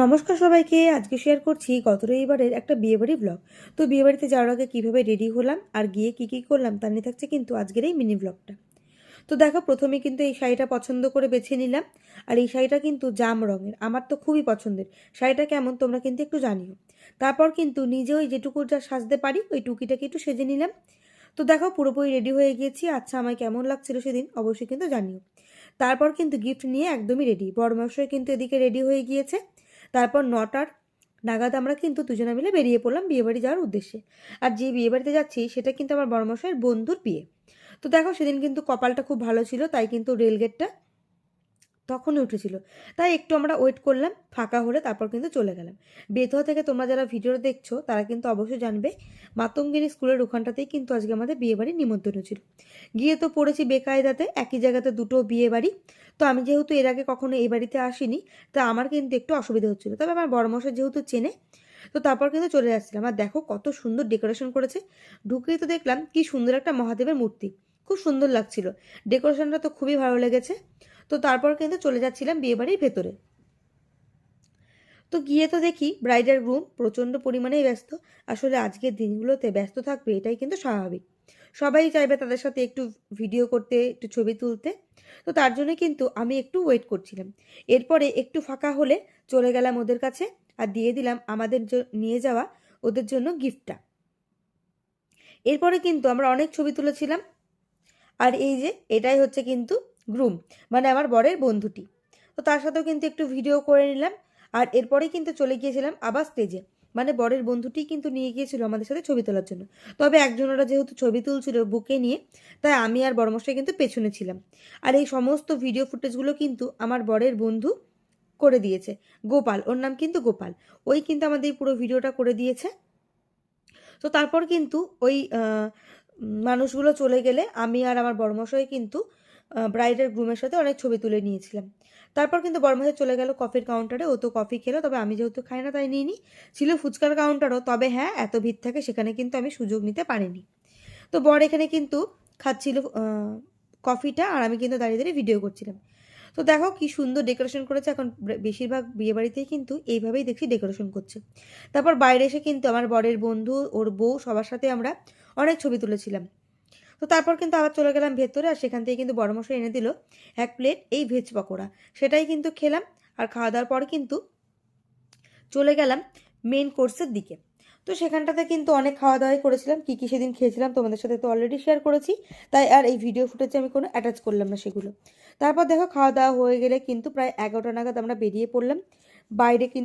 নমস্কার সবাইকে। আজকে শেয়ার করছি গত রবিবারের একটা বিয়েবাড়ি ব্লগ। তো বিয়েবাড়িতে যাওয়ার আগে কীভাবে রেডি হলাম আর গিয়ে কী করলাম তা নিয়ে থাকছে কিন্তু আজকের এই মিনি ব্লগটা। তো দেখো, প্রথমে কিন্তু এই শাড়িটা পছন্দ করে বেছে নিলাম। আর এই শাড়িটা কিন্তু জাম রঙের, আমার তো খুবই পছন্দের। শাড়িটা কেমন তোমরা কিন্তু একটু জানিও। তারপর কিন্তু নিজে ওই যেটুকু যা সাজতে পারি ওই টুকিটাকে একটু সেজে নিলাম। তো দেখো, পুরোপুরি রেডি হয়ে গিয়েছি। আচ্ছা, আমায় কেমন লাগছিল সেদিন অবশ্যই কিন্তু জানিও। তারপর কিন্তু গিফট নিয়ে একদমই রেডি, বড়মশাই কিন্তু এদিকে রেডি হয়ে গিয়েছে। তারপর 9টার নাগাদ আমরা কিন্তু দুজনে মিলে বেরিয়ে পড়লাম বিয়েবাড়ি যাওয়ার উদ্দেশ্যে। আর যে বিয়েবাড়িতে যাচ্ছি সেটা কিন্তু আমার বড়মশাইয়ের বন্ধুর বিয়ে। তো দেখো, সেদিন কিন্তু কপালটা খুব ভালো ছিল, তাই কিন্তু রেলগেটটা তখনই উঠেছিল। তাই একটু আমরা ওয়েট করলাম, ফাঁকা হলে তারপর কিন্তু চলে গেলাম। বেথুয়া থেকে তোমরা যারা ভিডিও দেখছো তারা কিন্তু অবশ্যই জানবে, মাতঙ্গিনী স্কুলের ওখানটাতেই কিন্তু আজকে আমাদের বিয়েবাড়ির নিমন্ত্রণ ছিল। গিয়ে তো পড়েছি বেকায়দাতে, একই জায়গাতে দুটো বিয়ে বাড়ি। তো আমি যেহেতু এর আগে কখনো এই বাড়িতে আসিনি, তা আমার কিন্তু একটু অসুবিধা হচ্ছিল। তবে আমার বড়মশাই যেহেতু চেনে, তো তারপর কিন্তু চলে যাচ্ছিলাম। আর দেখো কত সুন্দর ডেকোরেশন করেছে। ঢুকেই তো দেখলাম কি সুন্দর একটা মহাদেবের মূর্তি, খুব সুন্দর লাগছিল। ডেকোরেশনটা তো খুবই ভালো লেগেছে। তো তারপর কিন্তু চলে যাচ্ছিলাম বিয়েবাড়ির ভেতরে। তো গিয়ে তো দেখি ব্রাইডাল গ্রুম প্রচণ্ড পরিমাণেই ব্যস্ত। আসলে আজকের দিনগুলোতে ব্যস্ত থাকবে এটাই কিন্তু স্বাভাবিক। সবাই চাইবে তাদের সাথে একটু ভিডিও করতে, একটু ছবি তুলতে। তো তার জন্য কিন্তু আমি একটু ওয়েট করছিলাম। এরপরে একটু ফাঁকা হলে চলে গেলাম ওদের কাছে আর দিয়ে দিলাম আমাদের নিয়ে যাওয়া ওদের জন্য গিফটটা। এরপরে কিন্তু আমরা অনেক ছবি তুলেছিলাম। আর এই যে এটাই হচ্ছে কিন্তু গ্রুম, মানে আমার বরের বন্ধুটি। তো তার সাথেও কিন্তু একটু ভিডিও করে নিলাম। আর এরপরেই কিন্তু চলে গিয়েছিলাম আবার স্টেজে, মানে বরের বন্ধুটি কিন্তু নিয়ে গিয়েছিল আমাদের সাথে ছবি তোলার জন্য। তবে একজনেরা যেহেতু ছবি তুলছিল বুকে নিয়ে, তাই আমি আর বড়মশাই কিন্তু পেছনে ছিলাম। আর এই সমস্ত ভিডিও ফুটেজগুলো কিন্তু আমার বরের বন্ধু করে দিয়েছে, গোপাল, ওর নাম কিন্তু গোপাল। ওই কিন্তু আমাদের এই পুরো ভিডিওটা করে দিয়েছে। তো তারপর কিন্তু ওই মানুষগুলো চলে গেলে আমি আর আমার বড়মশাই কিন্তু ব্রাইডের গ্রুমের সাথে অনেক ছবি তুলে নিয়েছিলাম। তারপর কিন্তু বড়মশাই চলে গেল কফির কাউন্টারে, ও তো কফি খেলো, তবে আমি যেহেতু খাই না তাই নিইনি। ছিল ফুচকার কাউন্টারও, তবে হ্যাঁ এত ভিড় থাকে সেখানে কিন্তু আমি সুযোগ নিতে পারিনি। তো বর এখানে কিন্তু খাচ্ছিল কফিটা, আর আমি কিন্তু দাঁড়িয়ে দাঁড়িয়ে ভিডিও করছিলাম। তো দেখো কি সুন্দর ডেকোরেশন করেছে। এখন বেশিরভাগ বিয়েবাড়িতেই কিন্তু এইভাবেই দেখছি ডেকোরেশন করছে। তারপর বাইরে এসে কিন্তু আমার বরের বন্ধু, ওর বউ, সবার সাথে আমরা অনেক ছবি তুলেছিলাম। তো তারপর কিন্তু আবার চলে গেলাম ভেতরে, আর সেখান থেকে কিন্তু বড়মশাই এনে দিল 1 প্লেট এই ভেজ পকোড়া। সেটাই কিন্তু খেলাম। আর খাওয়া দাওয়ার পর কিন্তু চলে গেলাম মেন কোর্সের দিকে। তো সেখানটাতে কিন্তু অনেক খাওয়া দাওয়াই করেছিলাম। কী কী সেদিন খেয়েছিলাম তোমাদের সাথে তো অলরেডি শেয়ার করেছি, তাই আর এই ভিডিও ফুটেজে আমি কোনো অ্যাটাচ করলাম না সেগুলো। তারপর দেখো, খাওয়া দাওয়া হয়ে গেলে কিন্তু প্রায় 11টা নাগাদ আমরা বেরিয়ে পড়লাম বাইরে।